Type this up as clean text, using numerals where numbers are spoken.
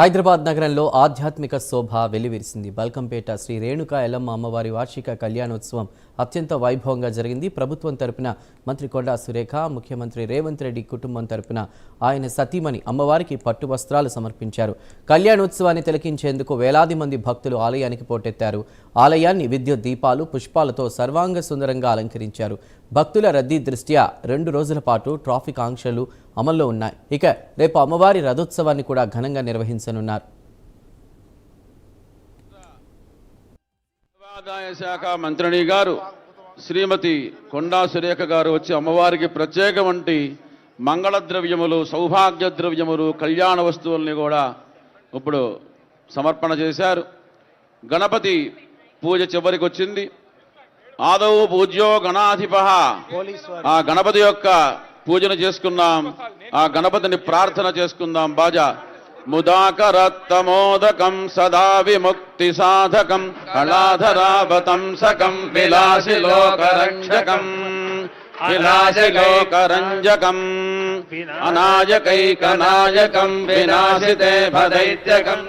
హైదరాబాద్ నగరంలో ఆధ్యాత్మిక శోభ వెల్లివిరిసింది. బల్కంపేట శ్రీ రేణుకా ఎల్లమ్మ అమ్మవారి వార్షిక కళ్యాణోత్సవం అత్యంత వైభవంగా జరిగింది. ప్రభుత్వం తరపున మంత్రి కొండా సురేఖ, ముఖ్యమంత్రి రేవంత్ రెడ్డి కుటుంబం తరపున ఆయన సతీమణి అమ్మవారికి పట్టు వస్త్రాలు సమర్పించారు. కళ్యాణోత్సవాన్ని తిలకించేందుకు వేలాది మంది భక్తులు ఆలయానికి పోటెత్తారు. ఆలయాన్ని విద్యుత్ దీపాలు, పుష్పాలతో సర్వాంగ సుందరంగా అలంకరించారు. భక్తుల రద్దీ దృష్ట్యా 2 రోజుల పాటు ట్రాఫిక్ ఆంక్షలు అమల్లో ఉన్నాయి. ఇక రేపు అమ్మవారి రథోత్సవాన్ని కూడా ఘనంగా నిర్వహించనున్నారు. దేవాదాయ శాఖ మంత్రిని గారు శ్రీమతి కొండా సురేఖ గారు వచ్చి అమ్మవారికి ప్రత్యేకమంటి మంగళ ద్రవ్యములు, సౌభాగ్య ద్రవ్యములు, కళ్యాణ వస్తువుల్ని కూడా ఇప్పుడు సమర్పణ చేశారు. గణపతి పూజ చివరికి వచ్చింది. ఆదౌ పూజ్యో గణాధిపః, ఆ గణపతి యొక్క పూజను చేసుకుందాం, ఆ గణపతిని ప్రార్థన చేసుకుందాం. బాజా ముదాకరత్తమోదకం సదా విముక్తి సాధకం కళాధరావతంసకం విలాసిలోకరంజకం విలాసిలోకరంజకం అనాయకైకనాయకం వినాశితే భదైత్యకం.